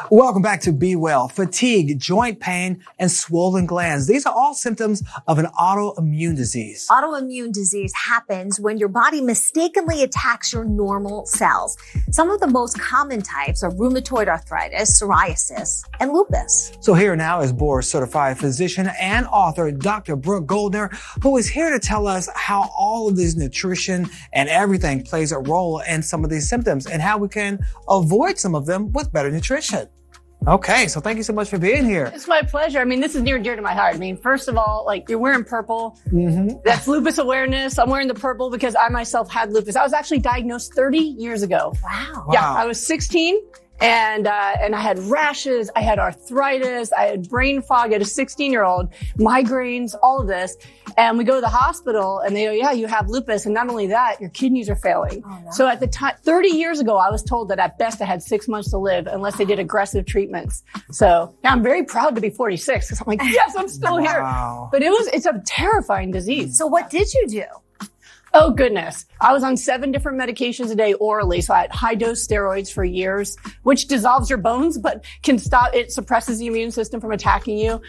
Welcome back to Be Well. Fatigue, joint pain, and swollen glands. These are all symptoms of an autoimmune disease. Autoimmune disease happens when your body mistakenly attacks your normal cells. Some of the most common types are rheumatoid arthritis, psoriasis, and lupus. So here now is board-certified physician and author Dr. Brooke Goldner, who is here to tell us how all of this nutrition and everything plays a role in some of these symptoms and how we can avoid some of them with better nutrition. Okay, so thank you so much for being here. It's my pleasure. I mean, this is near and dear to my heart. I mean, first of all, like, you're wearing purple. Mm-hmm. That's lupus awareness. I'm wearing the purple because I myself had lupus. I was actually diagnosed 30 years ago. Wow. Yeah, I was 16 and I had rashes. I had arthritis. I had brain fog. I had a 16-year-old, migraines, all of this. And we go to the hospital and they go, yeah, you have lupus. And not only that, your kidneys are failing. Oh, no. So at the time, 30 years ago, I was told that at best I had 6 months to live unless they did aggressive treatments. So now I'm very proud to be 46 because I'm like, yes, I'm still here. But it's a terrifying disease. So what did you do? Oh, goodness. I was on 7 different medications a day orally. So I had high dose steroids for years, which dissolves your bones, but it suppresses the immune system from attacking you.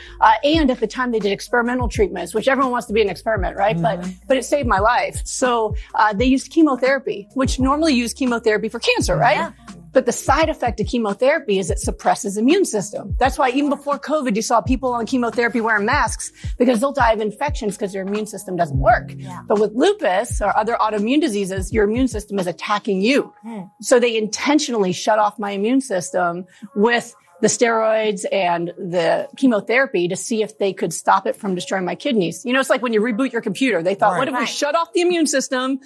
And at the time they did experimental treatments, which everyone wants to be an experiment, right? Mm-hmm. But it saved my life. So, they used chemotherapy, which normally use chemotherapy for cancer, right? Yeah. But the side effect of chemotherapy is it suppresses the immune system. That's why even before COVID, you saw people on chemotherapy wearing masks because they'll die of infections because their immune system doesn't work. Yeah. But with lupus or other autoimmune diseases, your immune system is attacking you. So they intentionally shut off my immune system with the steroids and the chemotherapy to see if they could stop it from destroying my kidneys. You know, it's like when you reboot your computer. They thought, what if we shut off the immune system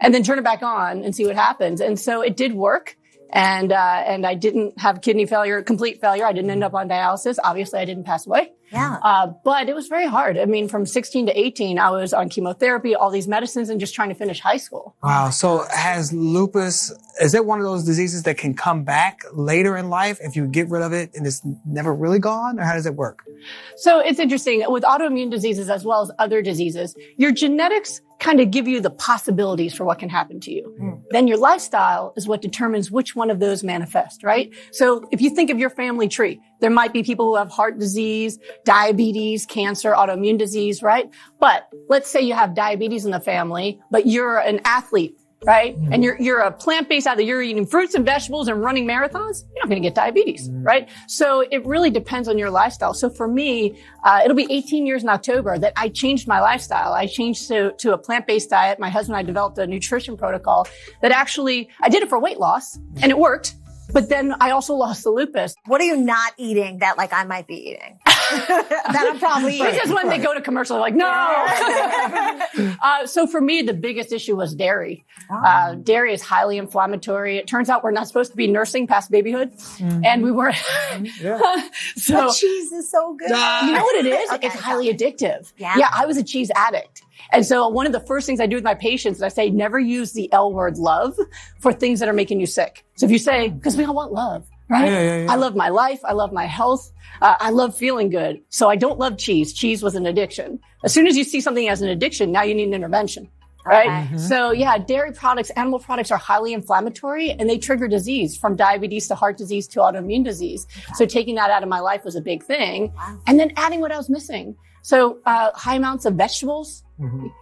and then turn it back on and see what happens? And so it did work. And I didn't have kidney failure, complete failure. I didn't end up on dialysis. Obviously, I didn't pass away. Yeah. But it was very hard. I mean, from 16 to 18, I was on chemotherapy, all these medicines, and just trying to finish high school. Wow. So has lupus, is it one of those diseases that can come back later in life if you get rid of it and it's never really gone? Or how does it work? So it's interesting. With autoimmune diseases as well as other diseases, your genetics kind of give you the possibilities for what can happen to you. Then your lifestyle is what determines which one of those manifest, right? So if you think of your family tree, there might be people who have heart disease, diabetes, cancer, autoimmune disease, right? But let's say you have diabetes in the family, but you're an athlete, right? And you're a plant-based athlete. You're eating fruits and vegetables and running marathons. You're not going to get diabetes, right? So it really depends on your lifestyle. So for me, it'll be 18 years in October that I changed my lifestyle. I changed to a plant-based diet. My husband and I developed a nutrition protocol that actually, I did it for weight loss and it worked. But then I also lost the lupus. What are you not eating that I might be eating? That I'm probably eating. This is when they go to commercial, they're like, no. So for me, the biggest issue was dairy. Dairy is highly inflammatory. It turns out we're not supposed to be nursing past babyhood. And we were. So cheese is so good. You know what it is? It's highly addictive. Yeah, I was a cheese addict. And so one of the first things I do with my patients is I say, never use the L word love for things that are making you sick. So if you say, because we all want love, right? Yeah. I love my life. I love my health. I love feeling good. So I don't love cheese. Cheese was an addiction. As soon as you see something as an addiction, now you need an intervention. Right? So yeah, dairy products, animal products are highly inflammatory and they trigger disease from diabetes to heart disease to autoimmune disease. So taking that out of my life was a big thing. And then adding what I was missing. So, high amounts of vegetables.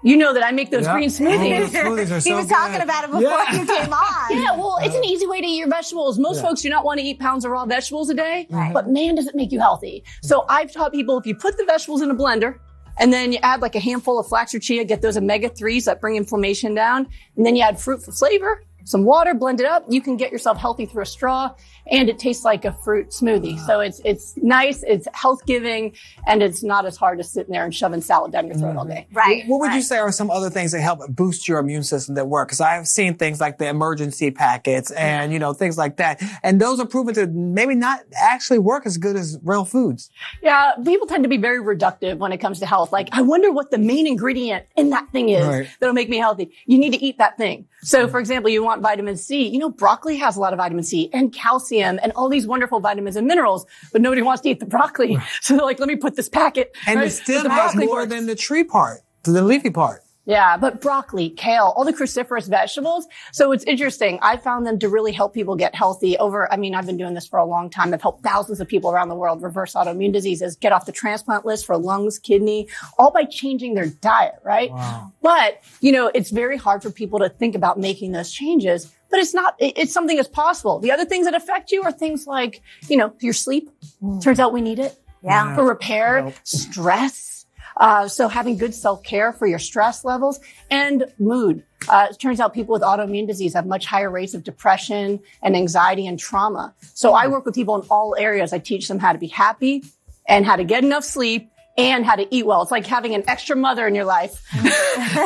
You know that I make those green smoothies. Smoothies are so he was talking about it before you came on. Yeah, well, it's an easy way to eat your vegetables. Most folks do not want to eat pounds of raw vegetables a day, but man, does it make you healthy. So I've taught people if you put the vegetables in a blender, and then you add like a handful of flax or chia, get those omega-3s that bring inflammation down. And then you add fruit for flavor, some water, blend it up. You can get yourself healthy through a straw. And it tastes like a fruit smoothie. So it's nice, it's health giving, and it's not as hard as sitting there and shoving salad down your throat all day. Right. What would you say are some other things that help boost your immune system that work? Because I've seen things like the emergency packets and, things like that. And those are proven to maybe not actually work as good as real foods. Yeah, people tend to be very reductive when it comes to health. Like, I wonder what the main ingredient in that thing is that'll make me healthy. You need to eat that thing. So, for example, you want vitamin C. Broccoli has a lot of vitamin C and calcium and all these wonderful vitamins and minerals, but nobody wants to eat the broccoli. So they're like, let me put this packet. And it still has more than the tree part, the leafy part. Yeah, but broccoli, kale, all the cruciferous vegetables. So it's interesting. I found them to really help people get healthy I've been doing this for a long time. I've helped thousands of people around the world reverse autoimmune diseases, get off the transplant list for lungs, kidney, all by changing their diet, right? Wow. But, it's very hard for people to think about making those changes. But it's something that's possible. The other things that affect you are things like, your sleep. Turns out we need it. Yeah. For repair, stress. So having good self-care for your stress levels and mood. It turns out people with autoimmune disease have much higher rates of depression and anxiety and trauma. So I work with people in all areas. I teach them how to be happy and how to get enough sleep and how to eat well. It's like having an extra mother in your life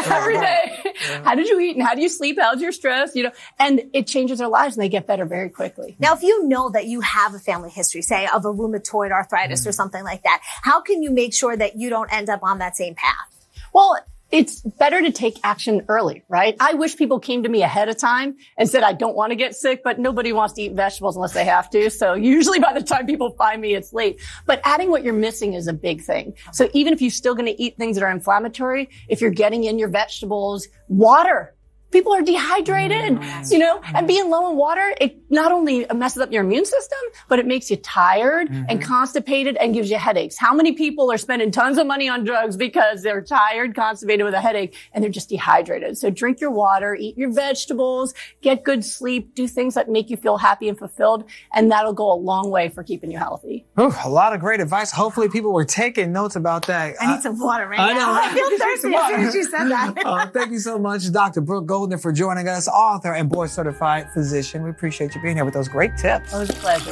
every day. Yeah. How did you eat and how do you sleep? How's your stress? And it changes their lives and they get better very quickly. Now, if you know that you have a family history, say of a rheumatoid arthritis or something like that, how can you make sure that you don't end up on that same path? Well, it's better to take action early, right? I wish people came to me ahead of time and said, I don't want to get sick, but nobody wants to eat vegetables unless they have to. So usually by the time people find me, it's late. But adding what you're missing is a big thing. So even if you're still going to eat things that are inflammatory, if you're getting in your vegetables, water. People are dehydrated, and being low in water, it not only messes up your immune system, but it makes you tired and constipated and gives you headaches. How many people are spending tons of money on drugs because they're tired, constipated with a headache, and they're just dehydrated? So drink your water, eat your vegetables, get good sleep, do things that make you feel happy and fulfilled, and that'll go a long way for keeping you healthy. Ooh, a lot of great advice. Hopefully people were taking notes about that. I need some water right now. I feel thirsty as soon as you said that. Thank you so much, Dr. Brooke Goldner, for joining us, author and board-certified physician. We appreciate you being here with those great tips. It was a pleasure.